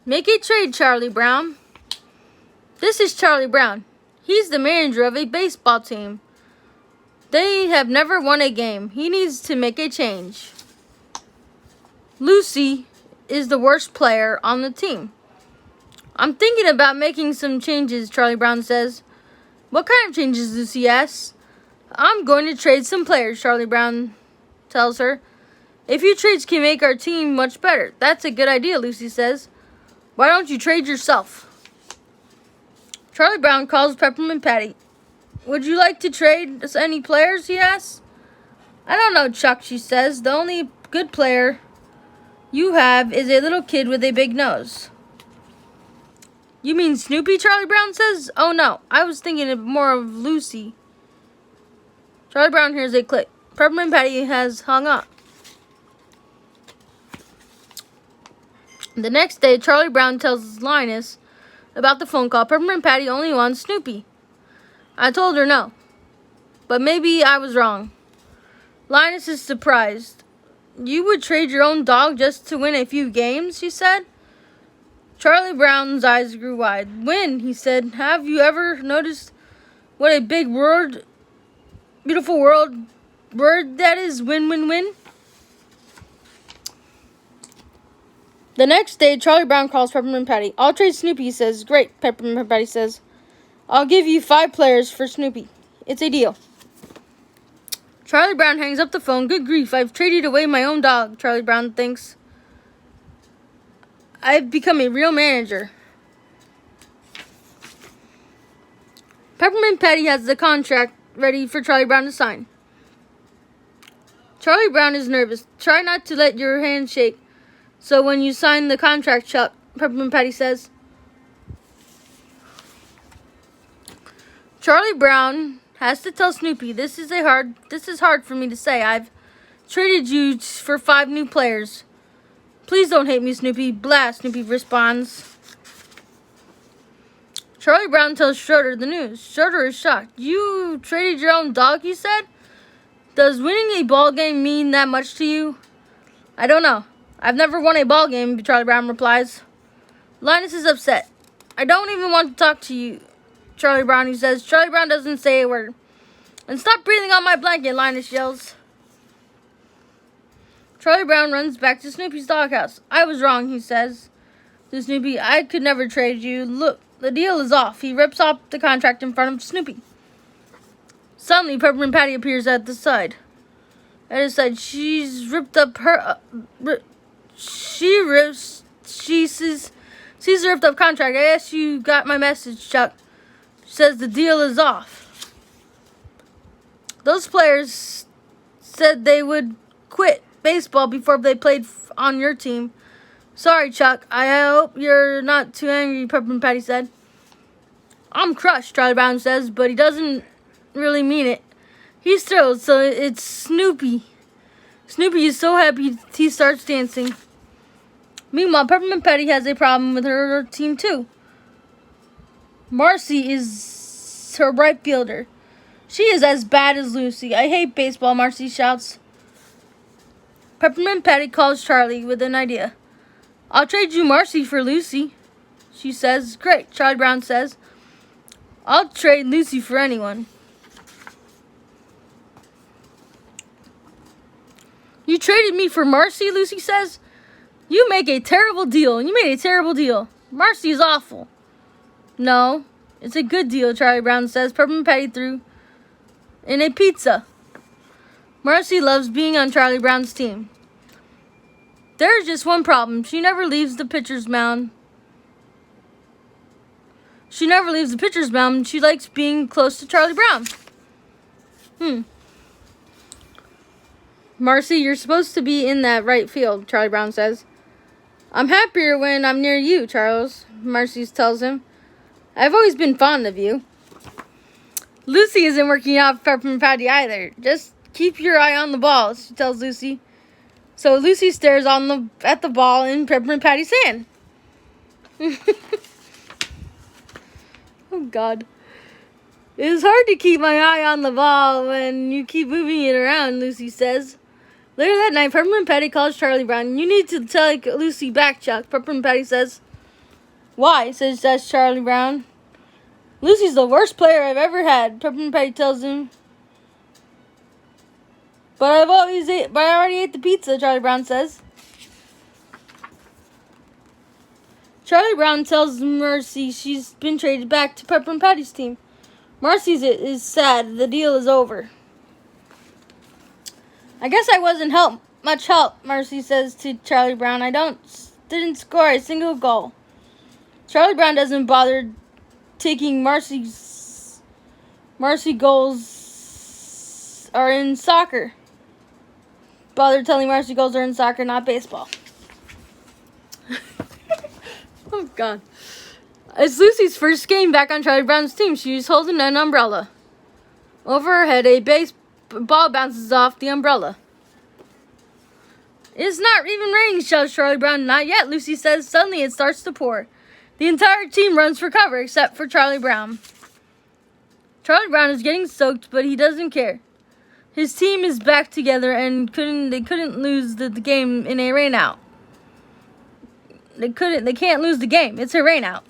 Make a trade, Charlie Brown. This is Charlie Brown. He's the manager of a baseball team. They have never won a game. He needs to make a change. Lucy is the worst player on the team. I'm thinking about making some changes, Charlie Brown says. What kind of changes, Lucy asks. I'm going to trade some players, Charlie Brown tells her. A few trades can make our team much better. That's a good idea, Lucy says. Why don't you trade yourself? Charlie Brown calls Peppermint Patty. Would you like to trade any players, he asks. I don't know, Chuck, she says. The only good player you have is a little kid with a big nose. You mean Snoopy, Charlie Brown says? Oh no, I was thinking more of Lucy. Charlie Brown hears a click. Peppermint Patty has hung up. The next day, Charlie Brown tells Linus about the phone call. Peppermint Patty only wants Snoopy. I told her no, but maybe I was wrong. Linus is surprised. You would trade your own dog just to win a few games, she said. Charlie Brown's eyes grew wide. Win, he said. Have you ever noticed what a big word, beautiful word that is? Win, win, win. The next day, Charlie Brown calls Peppermint Patty. I'll trade Snoopy, he says. Great, Peppermint Patty says. I'll give you 5 players for Snoopy. It's a deal. Charlie Brown hangs up the phone. Good grief, I've traded away my own dog, Charlie Brown thinks. I've become a real manager. Peppermint Patty has the contract ready for Charlie Brown to sign. Charlie Brown is nervous. Try not to let your hand shake. So when you sign the contract, Chuck, Peppermint Patty says. Charlie Brown has to tell Snoopy, this is hard for me to say. I've traded you for 5 new players. Please don't hate me, Snoopy. Blah, Snoopy responds. Charlie Brown tells Schroeder the news. Schroeder is shocked. You traded your own dog, he said? Does winning a ball game mean that much to you? I don't know. I've never won a ball game, Charlie Brown replies. Linus is upset. I don't even want to talk to you, Charlie Brown, he says. Charlie Brown doesn't say a word. And stop breathing on my blanket, Linus yells. Charlie Brown runs back to Snoopy's doghouse. I was wrong, he says to Snoopy. I could never trade you. Look, the deal is off. He rips off the contract in front of Snoopy. Suddenly, Peppermint Patty appears at his side. She's ripped up her... She sees the ripped up contract. I guess you got my message, Chuck. She says the deal is off. Those players said they would quit baseball before they played on your team. Sorry, Chuck. I hope you're not too angry, Peppermint Patty said. I'm crushed, Charlie Brown says, but he doesn't really mean it. He's thrilled, so it's Snoopy. Snoopy is so happy he starts dancing. Meanwhile, Peppermint Patty has a problem with her team too. Marcy is her right fielder. She is as bad as Lucy. I hate baseball, Marcy shouts. Peppermint Patty calls Charlie with an idea. I'll trade you Marcy for Lucy, she says. Great, Charlie Brown says. I'll trade Lucy for anyone. You traded me for Marcy, Lucy says. You make a terrible deal. You made a terrible deal. Marcy is awful. No, it's a good deal, Charlie Brown says. Peppermint Patty threw in a pizza. Marcy loves being on Charlie Brown's team. There's just one problem. She never leaves the pitcher's mound. She likes being close to Charlie Brown. Marcy, you're supposed to be in that right field, Charlie Brown says. I'm happier when I'm near you, Charles, Marcy tells him. I've always been fond of you. Lucy isn't working out for Peppermint Patty either. Just keep your eye on the ball, she tells Lucy. So Lucy stares at the ball in Peppermint Patty's hand. Oh, God. It's hard to keep my eye on the ball when you keep moving it around, Lucy says. Later that night, Peppermint Patty calls Charlie Brown. You need to take Lucy back, Chuck, Peppermint Patty says. Why? Says Charlie Brown. Lucy's the worst player I've ever had, Peppermint Patty tells him. But I already ate the pizza, Charlie Brown says. Charlie Brown tells Marcy she's been traded back to Peppermint Patty's team. Marcy is sad. The deal is over. I guess I wasn't much help, Marcy says to Charlie Brown. I didn't score a single goal. Charlie Brown doesn't bother taking Marcy goals are in soccer. Bother telling Marcy goals are in soccer, not baseball. Oh, God. It's Lucy's first game back on Charlie Brown's team. She's holding an umbrella. Over her head, a baseball bounces off the umbrella. It's not even raining, shouts Charlie Brown. Not yet, Lucy says. Suddenly, it starts to pour. The entire team runs for cover, except for Charlie Brown. Charlie Brown is getting soaked, but he doesn't care. His team is back together and they couldn't lose the game in a rainout. They can't lose the game. It's a rainout.